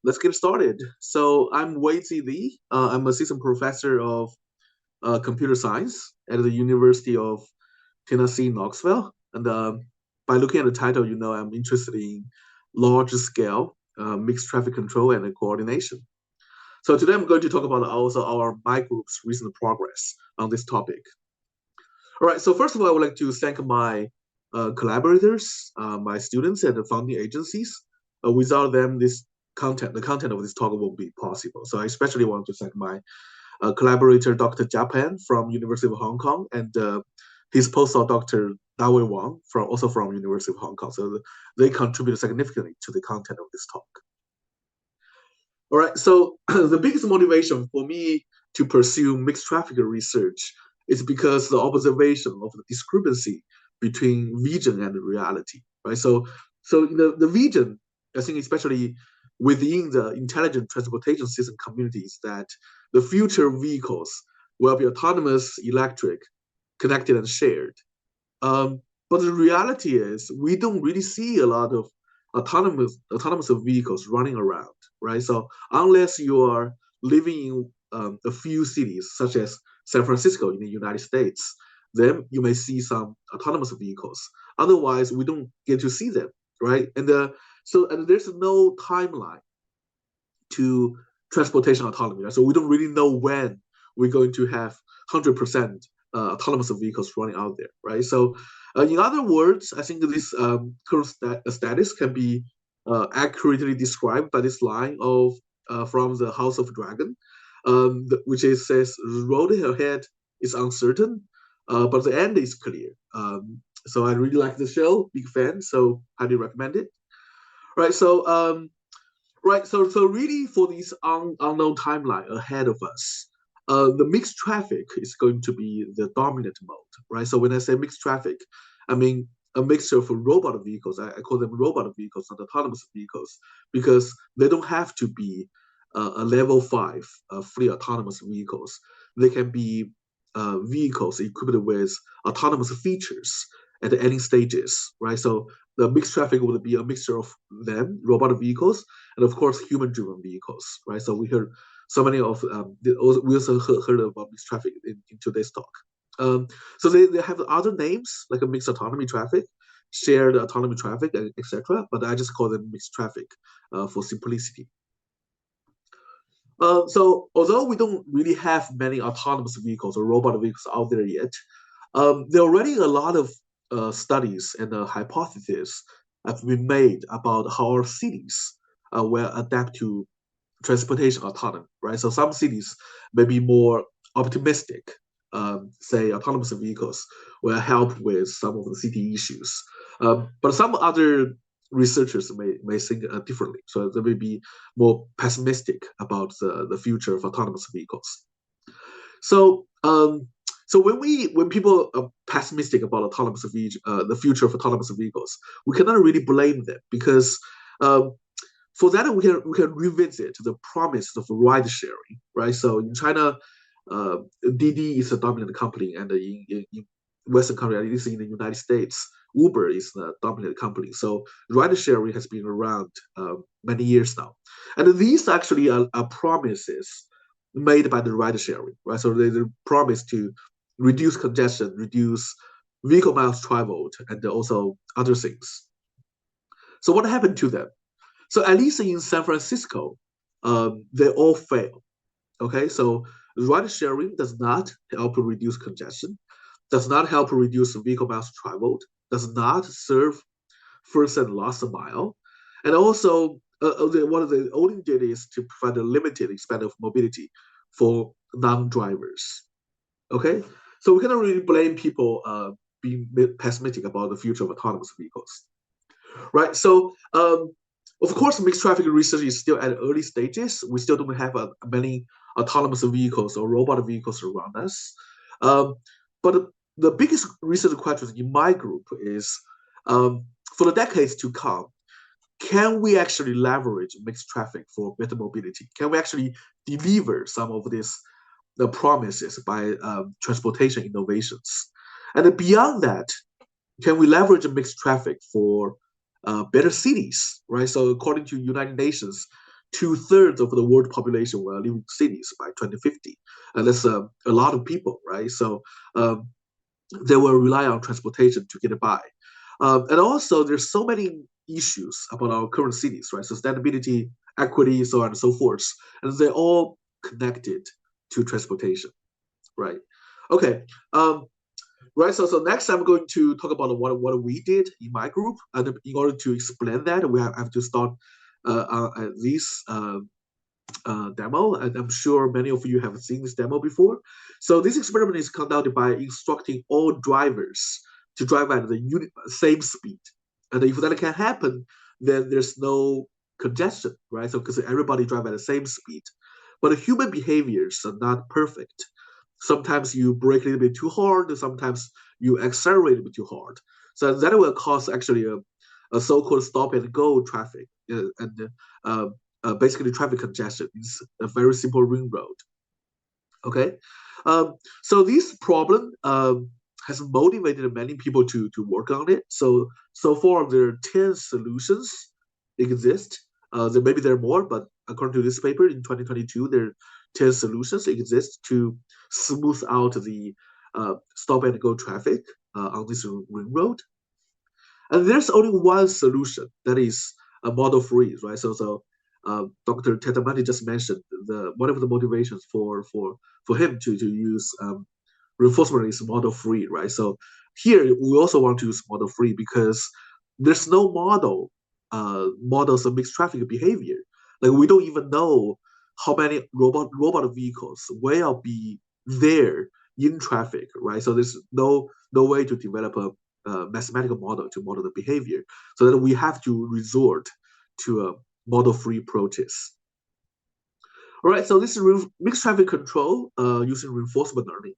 Let's get started. So I'm Weizi Li. I'm assistant professor of computer science at the University of Tennessee, Knoxville. And by looking at the title, you know I'm interested in large scale mixed traffic control and coordination. So today I'm going to talk about also our my group's recent progress on this topic. All right. So first of all, I would like to thank my collaborators, my students, and the funding agencies. Without them, the content of this talk won't be possible. So I especially want to thank my collaborator, Dr. Japan from University of Hong Kong, and his postdoc, Dr. Dawei Wang, also from University of Hong Kong. So they contributed significantly to the content of this talk. All right. So the biggest motivation for me to pursue mixed traffic research is because the observation of the discrepancy between vision and reality. Right. So the vision, I think, especially within the intelligent transportation system communities, that the future vehicles will be autonomous, electric, connected, and shared. Um, but the reality is, we don't really see a lot of autonomous vehicles running around, right? So unless you are living in a few cities, such as San Francisco in the United States, then you may see some autonomous vehicles. Otherwise, we don't get to see them, right? And there's no timeline to transportation autonomy. Right? So we don't really know when we're going to have 100% autonomous vehicles running out there, right? So, in other words, I think this current status can be accurately described by this line of from the House of Dragon, which is says, "Road ahead is uncertain, but the end is clear." So I really like the show, big fan, so highly recommend it. Right, so so really for this unknown timeline ahead of us, the mixed traffic is going to be the dominant mode, right? So when I say mixed traffic, I mean a mixture of robot vehicles. I call them robot vehicles, not autonomous vehicles, because they don't have to be a level five fully autonomous vehicles. They can be vehicles equipped with autonomous features at any stages, right? So the mixed traffic would be a mixture of them, robot vehicles, and of course human-driven vehicles, right? So we heard so many of we also heard about mixed traffic in today's talk. Um, so they have other names like a mixed autonomy traffic, shared autonomy traffic, etc. But I just call them mixed traffic for simplicity. So although we don't really have many autonomous vehicles or robot vehicles out there yet, there are already a lot of studies and hypotheses have been made about how our cities will adapt to transportation autonomy, right? So some cities may be more optimistic. Say autonomous vehicles will help with some of the city issues, but some other researchers may think differently. So they may be more pessimistic about the future of autonomous vehicles. So so when people are pessimistic about the future of autonomous vehicles, we cannot really blame them because um, for that we can revisit the promise of ride sharing, right? So in China, uh, Didi is a dominant company, and in Western countries, at least in the United States, Uber is the dominant company. So ride sharing has been around many years now, and these actually are promises made by the ride sharing, right? So they promise to reduce congestion, reduce vehicle miles traveled, and also other things. So what happened to them? So at least in San Francisco, they all fail. Okay, so ride sharing does not help reduce congestion, does not help reduce vehicle miles traveled, does not serve first and last mile, and also one of the only did is to provide a limited extent of mobility for non-drivers. Okay, so we cannot really blame people being pessimistic about the future of autonomous vehicles, right? So of course, mixed traffic research is still at early stages. We still don't have many autonomous vehicles or robot vehicles around us. Um, but the biggest research question in my group is for the decades to come, can we actually leverage mixed traffic for better mobility? Can we actually deliver some of these the promises by transportation innovations? And beyond that, can we leverage mixed traffic for better cities, right? So according to United Nations, 2/3 of the world population will live in cities by 2050, and that's a lot of people, right? So um, they will rely on transportation to get by. And also, there's so many issues about our current cities, right? Sustainability, equity, so on and so forth, and they're all connected to transportation, right? Okay, right. So next, I'm going to talk about what we did in my group, and in order to explain that, we have to start this demo, and I'm sure many of you have seen this demo before. So this experiment is conducted by instructing all drivers to drive at the same speed, and if that can happen, then there's no congestion, right? So because everybody drive at the same speed, but human behaviors are not perfect. Sometimes you brake a little bit too hard, sometimes you accelerate a bit too hard. So that will cause actually a so-called stop and go traffic, and uh, basically traffic congestion. It's a very simple ring road. Okay, so this problem has motivated many people to work on it. So far there are 10 solutions exist. Maybe there are more, but according to this paper in 2022, there are 10 solutions exist to smooth out the stop and go traffic on this ring road. And there's only one solution that is a model free, right? So Dr. Tetamani just mentioned one of the motivations for him to use reinforcement is model free, right? So here we also want to use model free because there's no models of mixed traffic behavior. Like we don't even know how many robot vehicles will be there in traffic, right? So there's no way to develop a mathematical model to model the behavior. So that we have to resort to a model free approaches. All right, so this is mixed traffic control using reinforcement learning.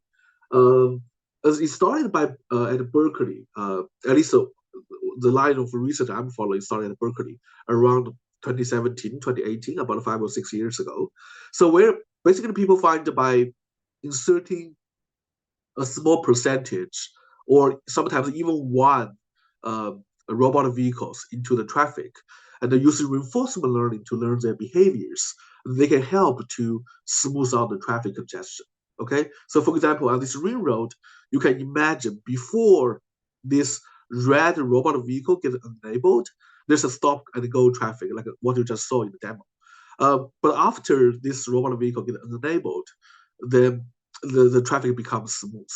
Um, as it started by at Berkeley, at least the line of research I'm following started at Berkeley around 2017, 2018, about 5 or 6 years ago. So where basically people find by inserting a small percentage or sometimes even one robot vehicles into the traffic and then using reinforcement learning to learn their behaviors, they can help to smooth out the traffic congestion. Okay, so for example, on this ring road, you can imagine before this red robot vehicle gets enabled, there's a stop and go traffic, like what you just saw in the demo. But after this robot vehicle gets enabled, then the traffic becomes smooth.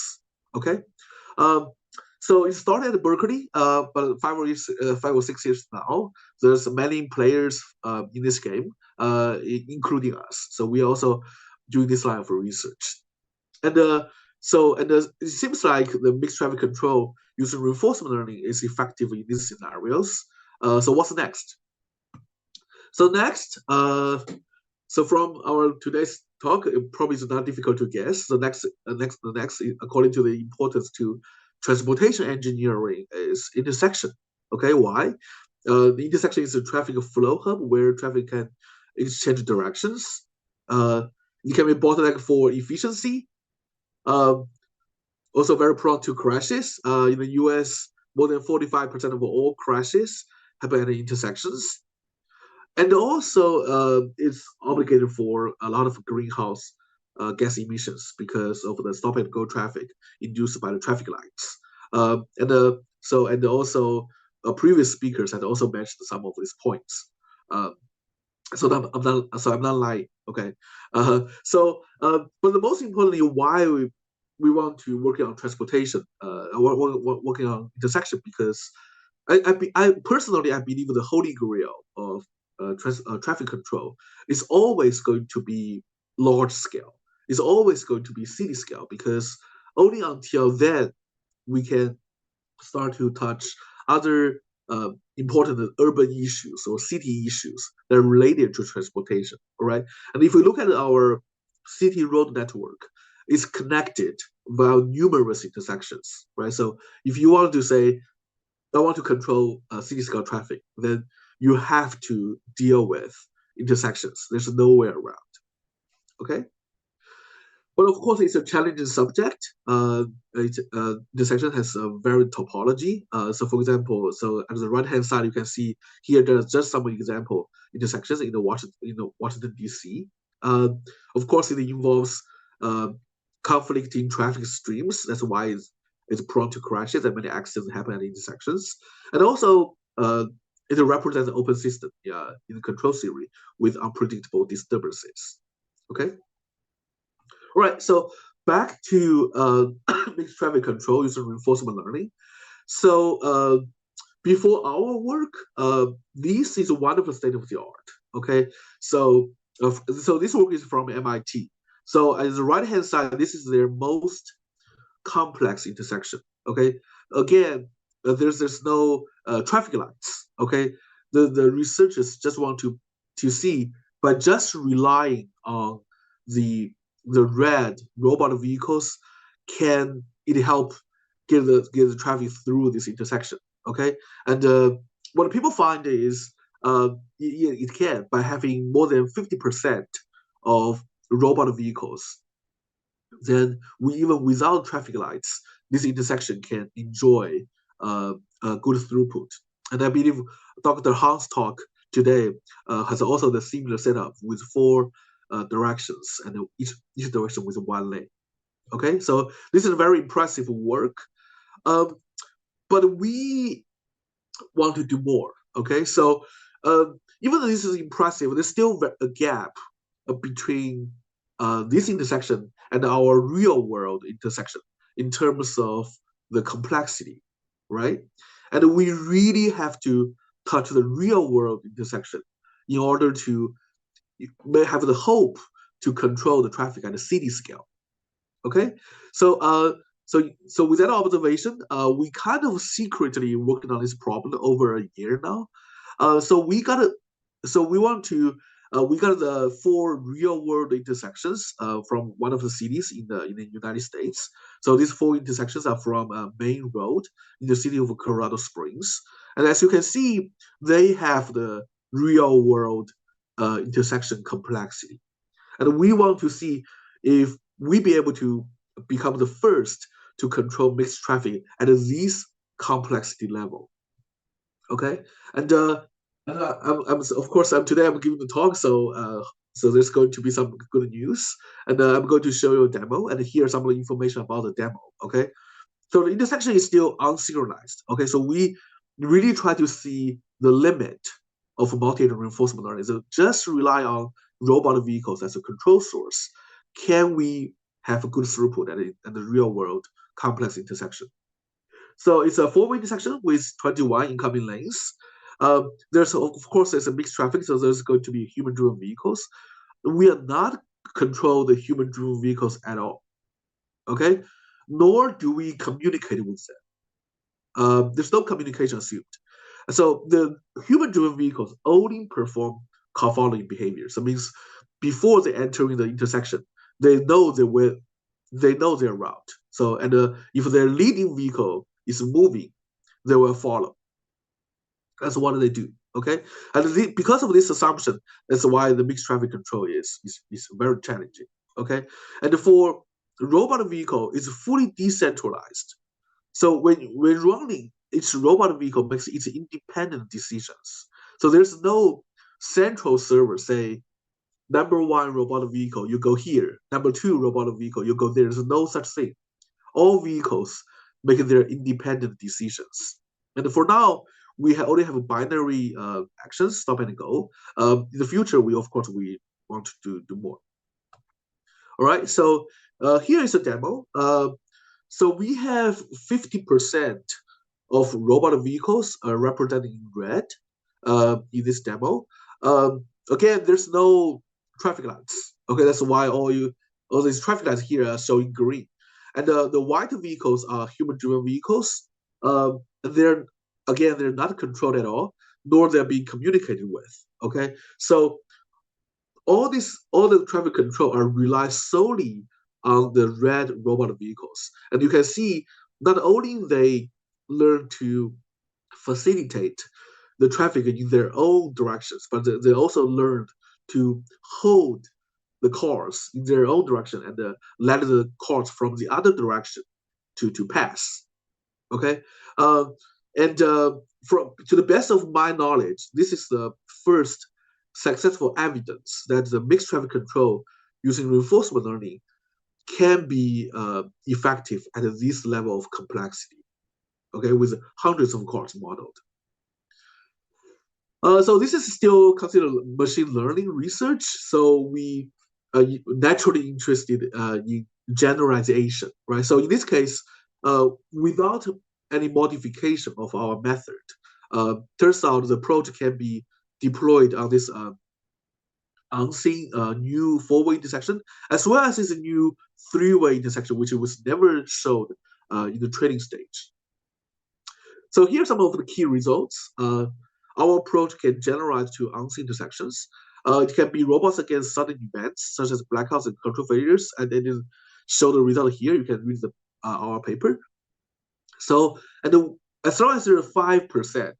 Okay, um, so it started at Berkeley, but 5 or 6 years now, there's many players in this game, including us. So we also doing this line of research, and it seems like the mixed traffic control using reinforcement learning is effective in these scenarios. So what's next? So next, so from our today's talk, it probably is not difficult to guess. The next, according to the importance to transportation engineering, is intersection. Okay, why? The intersection is a traffic flow hub where traffic can exchange directions. It can be bottleneck for efficiency. Um, Also very prone to crashes. In the U.S., more than 45% of all crashes happen at intersections, and also it's obligated for a lot of greenhouse gas emissions because of the stop and go traffic induced by the traffic lights. And also previous speakers had also mentioned some of these points. Uh, I'm not lying. Okay. But the most importantly, why we want to work on transportation, working on intersection, because I personally I believe the holy grail of traffic control is always going to be large scale. It's always going to be city scale because only until then we can start to touch other important urban issues or city issues that are related to transportation. All right, and if we look at our city road network, it's connected via numerous intersections. Right, so if you want to say I want to control city scale traffic, then you have to deal with intersections. There's no way around. Okay. But of course, it's a challenging subject. Intersection has a very topology. So, for example, so at the right hand side, you can see here there's just some example intersections in the Washington D.C. Uh, of course, it involves uh, conflicting traffic streams. That's why it's prone to crashes and many accidents happen at intersections. And also, it represents an open system, yeah, in the control theory with unpredictable disturbances. Okay. All right, so back to mixed traffic control using reinforcement learning. So before our work, this is one of the state of the art. Okay, so so this work is from MIT. So at the right hand side, this is their most complex intersection. Okay, again, there's no traffic lights. Okay, the researchers just want to see by just relying on the the red robot vehicles, can it help get the traffic through this intersection? Okay, and what people find is it can by having more than 50% of robot vehicles, then we even without traffic lights, this intersection can enjoy a good throughput. And I believe Dr. Han's talk today has also the similar setup with four directions and each direction with one lane. Okay, so this is very impressive work. Um, but we want to do more. Okay, so even though this is impressive, there's still a gap between this intersection and our real world intersection in terms of the complexity, right? And we really have to touch the real world intersection in order to have the hope to control the traffic at a city scale. Okay, so so with that observation, we kind of secretly working on this problem over a year now. So we want to we got the four real world intersections from one of the cities in the United States. So these four intersections are from Main Road in the city of Colorado Springs, and as you can see, they have the real world intersection complexity. And we want to see if we be able to become the first to control mixed traffic at this complexity level. Okay, and of course today I'm giving the talk, so so there's going to be some good news, and I'm going to show you a demo and hear some of the information about the demo. Okay, so the intersection is still unsynchronized. Okay, so we really try to see the limit of multi-agent reinforcement learning. So just rely on robot vehicles as a control source. Can we have a good throughput at the real world complex intersection? So it's a four-way intersection with 21 incoming lanes. There's of course there's a mixed traffic, so there's going to be human-driven vehicles. We are not control the human-driven vehicles at all. Okay, nor do we communicate with them. There's no communication assumed. So the human-driven vehicles only perform car following behavior. So it means before they enter in the intersection, they know they know their route. So and if their leading vehicle is moving, they will follow. That's what they do. Okay, and because of this assumption, that's why the mixed traffic control is very challenging. Okay, and for robot vehicle, it's fully decentralized. So when running, each robot vehicle makes its independent decisions. So there's no central server say number one robot vehicle, you go here. Number two robot vehicle, you go there. There's no such thing. All vehicles make their independent decisions. And for now, we only have binary actions, stop and go. In the future, we of course we want to do more. All right, so here is a demo. So we have 50% of robot vehicles represented in red in this demo. Again, there's no traffic lights. Okay, that's why all these traffic lights here are showing green. And the white vehicles are human-driven vehicles. They're again, they're not controlled at all, nor they're being communicated with. Okay, so all the traffic control are rely solely on the red robot vehicles. And you can see not only they learn to facilitate the traffic in their own directions, but they also learned to hold the cars in their own direction and let the cars from the other direction to pass. Okay, uh, and from to the best of my knowledge, this is the first successful evidence that the mixed traffic control using reinforcement learning can be effective at this level of complexity. Okay, with hundreds of cars modeled. So this is still considered machine learning research. So we naturally interested in generalization, right? So in this case, without any modification of our method, turns out the approach can be deployed on this unseen new four-way intersection, as well as this new three-way intersection, which was never showed in the training stage. So here are some of the key results. Our approach can generalize to unseen intersections. It can be robust against sudden events such as blackouts and control failures, and then show the result here. You can read our paper. So, as long as there are 5%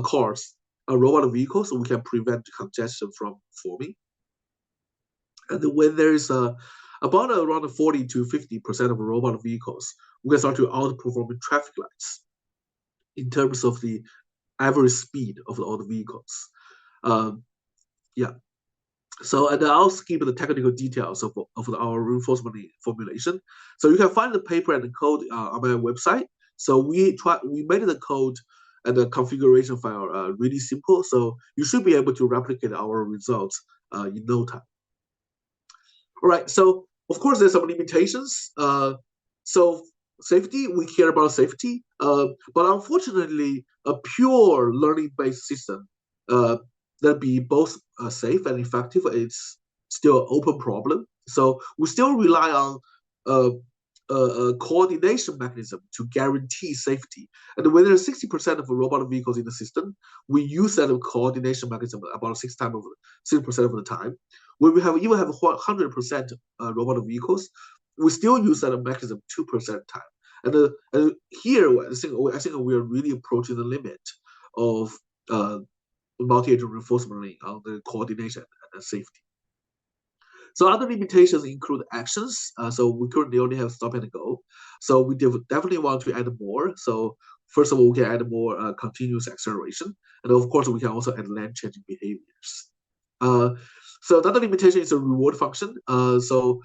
cars robot vehicles, we can prevent congestion from forming. And when there is about around 40 to 50% of robot vehicles, we can start to outperform traffic lights in terms of the average speed of all the vehicles. Um, yeah. So, and I'll skip the technical details of our reinforcement formulation. So you can find the paper and the code on my website. So we made the code and the configuration file really simple. So you should be able to replicate our results in no time. All right. So of course there's some limitations. So safety, we care about safety, but unfortunately, a pure learning-based system that be both safe and effective is still an open problem. So we still rely on uh, a coordination mechanism to guarantee safety. And when there's 60% of robot vehicles in the system, we use that coordination mechanism about 6% of the time. When we even have 100% robot vehicles, we still use that mechanism 2% time. And here, I think we are really approaching the limit of multi-agent reinforcement learning on the coordination and safety. So other limitations include actions. So we currently only have stop and go. So we definitely want to add more. So first of all, we can add more continuous acceleration. And of course, we can also add lane changing behaviors. So another limitation is a reward function. So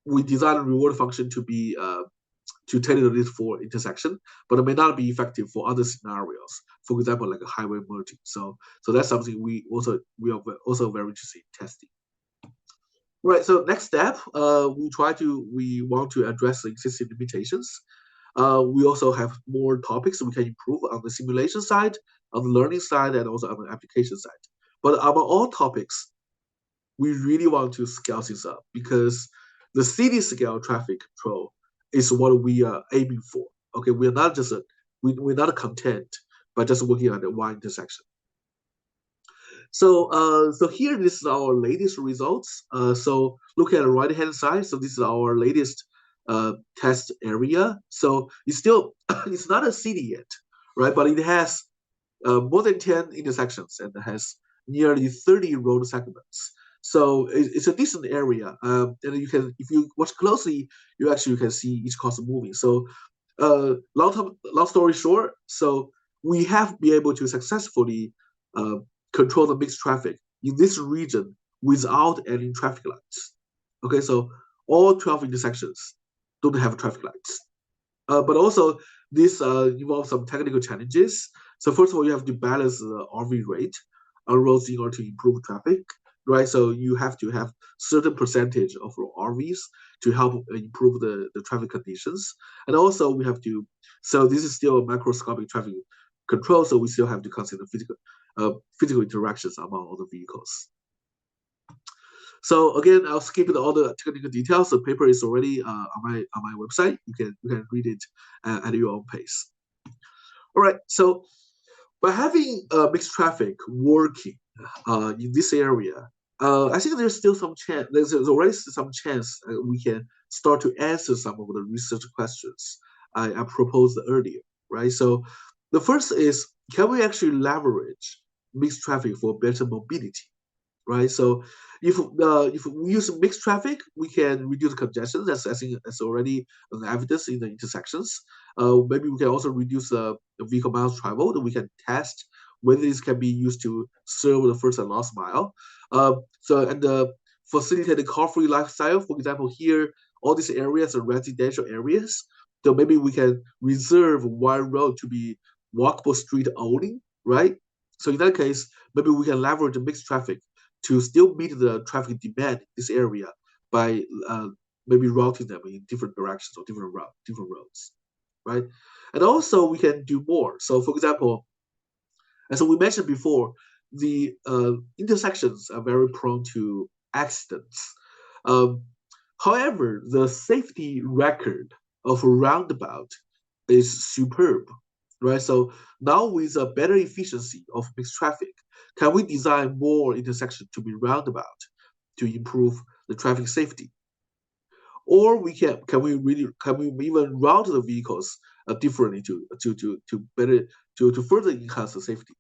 we design a reward function to be to tailor this for intersection, but it may not be effective for other scenarios. For example, like a highway merging. So that's something we are also very interested in testing. Right. So next step, we want to address the existing limitations. We also have more topics we can improve on the simulation side, on the learning side, and also on the application side. But among all topics, we really want to scale this up because the city scale traffic control is what we are aiming for. Okay, we're not just we're not content by just working on the one intersection. So here, this is our latest results. So look at the right hand side. So this is our latest test area. So it's still it's not a city yet, right? But it has more than 10 intersections and it has nearly 30 road segments. So it's a decent area. And you can, if you watch closely, you actually can see each car moving. So long story short, so we have been able to successfully control the mixed traffic in this region without any traffic lights. Okay, so all 12 intersections don't have traffic lights. But also, this involves some technical challenges. So first of all, you have to balance the RV rate on roads in order to improve traffic, right? So you have to have certain percentage of RVs to help improve the traffic conditions. And also we have to, so this is still a microscopic traffic control, so we still have to consider physical interactions among all the vehicles. So again, I'll skip all the technical details. The paper is already on my website. You can read it at your own pace. All right. So by having mixed traffic working in this area, I think there's still some chance. There's already some chance we can start to answer some of the research questions I proposed earlier. Right. So the first is, can we actually leverage mixed traffic for better mobility? right? So if we use mixed traffic, we can reduce congestion. That's I think that's already an evidence in the intersections. Maybe we can also reduce the vehicle miles traveled. We can test whether this can be used to serve the first and last mile. And facilitate a car-free lifestyle. For example, here all these areas are residential areas. So maybe we can reserve one road to be walkable street only, right? So in that case, maybe we can leverage mixed traffic to still meet the traffic demand in this area by maybe routing them in different directions or different roads, right? And also we can do more. So for example, as we mentioned before, the intersections are very prone to accidents. Um, However, the safety record of a roundabout is superb, right? So now with a better efficiency of mixed traffic, can we design more intersections to be roundabout to improve the traffic safety? Or can we even route the vehicles differently to better to further enhance the safety?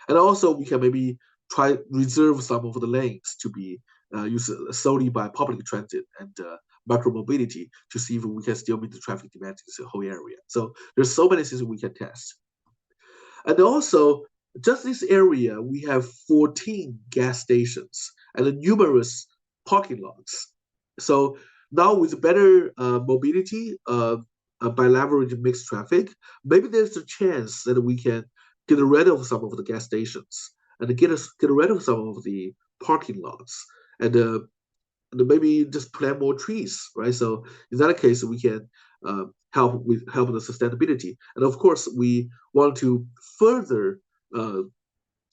And also we can maybe try reserve some of the lanes to be used solely by public transit and micro mobility to see if we can still meet the traffic demand in the whole area. So there's so many things we can test. And also, just this area, we have 14 gas stations and numerous parking lots. So now with better mobility by leveraging mixed traffic, maybe there's a chance that we can get rid of some of the gas stations and get rid of some of the parking lots and maybe just plant more trees, right? So in that case, we can help the sustainability, and of course, we want to further uh,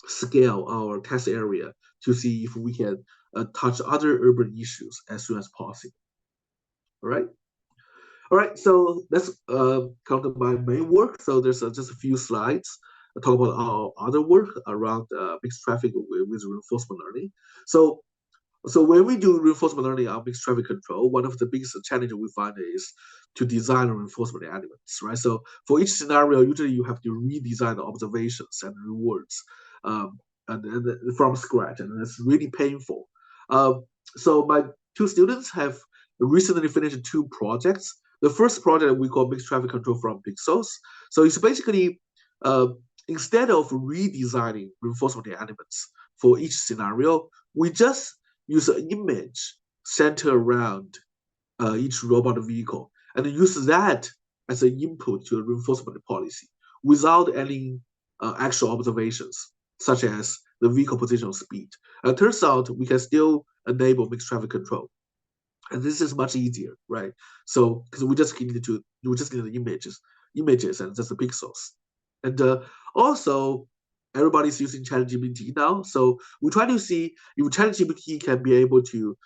scale our test area to see if we can touch other urban issues as soon as possible. All right. All right, so let's come to my main work. So there's just a few slides talk about our other work around mixed traffic with reinforcement learning. So so when we do reinforcement learning on mixed traffic control, one of the biggest challenges we find is to design reinforcement elements, right? So for each scenario, usually you have to redesign the observations and rewards and from scratch, and it's really painful. So my two students have recently finished two projects. The first project we call mixed traffic control from pixels. So it's basically uh, instead of redesigning reinforcement elements for each scenario, we just use an image centered around each robot vehicle and use that as an input to a reinforcement policy without any actual observations, such as the vehicle position or speed. And it turns out we can still enable mixed traffic control. And this is much easier, right? So because we just need the images and just the pixels. And also everybody's using ChatGPT now, so we try to see if ChatGPT can be able to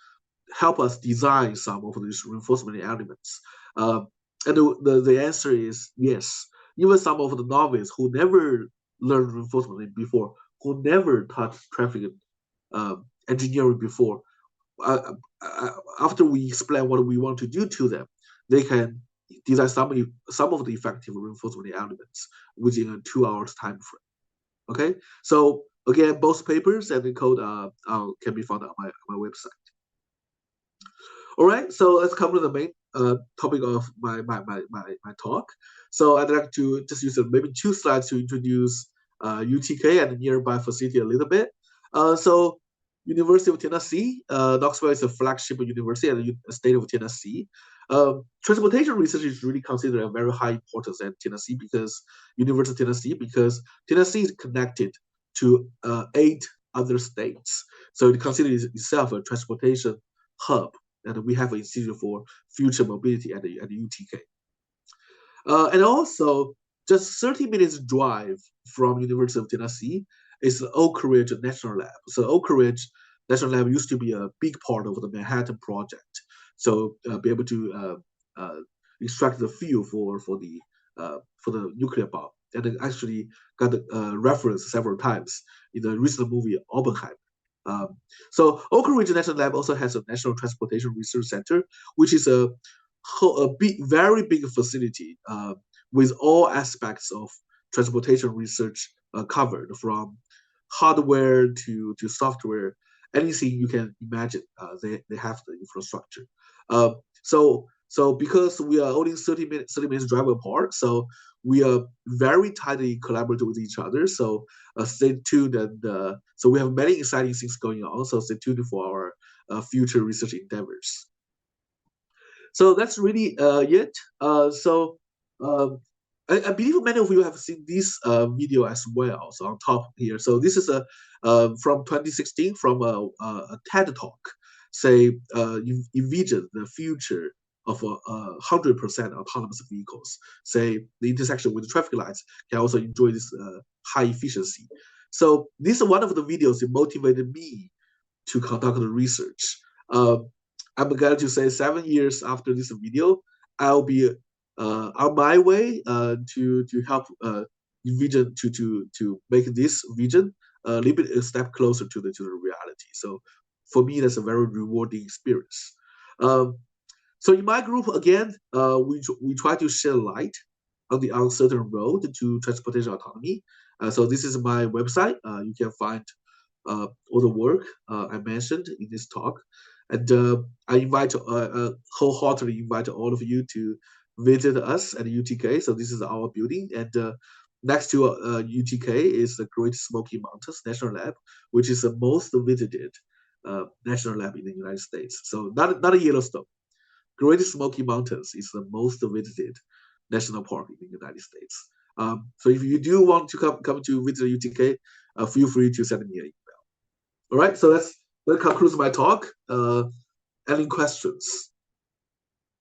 help us design some of these reinforcement elements. And the answer is yes. Even some of the novices who never learned reinforcement before, who never touched traffic engineering before, uh, after we explain what we want to do to them, they can design some of the effective reinforcement elements within a 2 hours time frame. Okay, so again, both papers and the code can be found on my website. All right, so let's come to the main topic of my talk. So I'd like to just use maybe two slides to introduce UTK and the nearby facility a little bit. So University of Tennessee, Knoxville is a flagship university in the state of Tennessee. Transportation research is really considered a very high importance at Tennessee because University of Tennessee because Tennessee is connected to 8 other states, so it considers itself a transportation hub, and we have an institute for future mobility at the UTK. And also, just 30 minutes drive from University of Tennessee is the Oak Ridge National Lab. So Oak Ridge National Lab used to be a big part of the Manhattan Project. So be able to extract the fuel for the nuclear bomb, and it actually got referenced several times in the recent movie Oppenheimer. Um, so Oak Ridge National Lab also has a National Transportation Research Center, which is very big facility with all aspects of transportation research covered, from hardware to software. anything you can imagine. They have the infrastructure. Uh, so because we are only 30 minutes drive apart, so we are very tightly collaborative with each other. So stay tuned, and so we have many exciting things going on. So stay tuned for our future research endeavors. So that's really it. So um, I believe many of you have seen this video as well. So on top here, so this is a from 2016 from a TED talk. Say envision the future of 100% autonomous vehicles. Say the intersection with the traffic lights can also enjoy this high efficiency. So this is one of the videos that motivated me to conduct the research. Um, I'm glad to say 7 years after this video, I'll be on my way to help vision to make this vision a little bit a step closer to the reality. So for me, that's a very rewarding experience. Um, so in my group, again, we try to shed light on the uncertain road to transportation autonomy. So this is my website. You can find all the work I mentioned in this talk. And I wholeheartedly invite all of you to visit us at UTK. So this is our building, and next to UTK is the Great Smoky Mountains National Lab, which is the most visited national lab in the United States. So not a Yellowstone. Great Smoky Mountains is the most visited national park in the United States. So if you do want to come to visit UTK, feel free to send me an email. All right, so that concludes my talk. Any questions?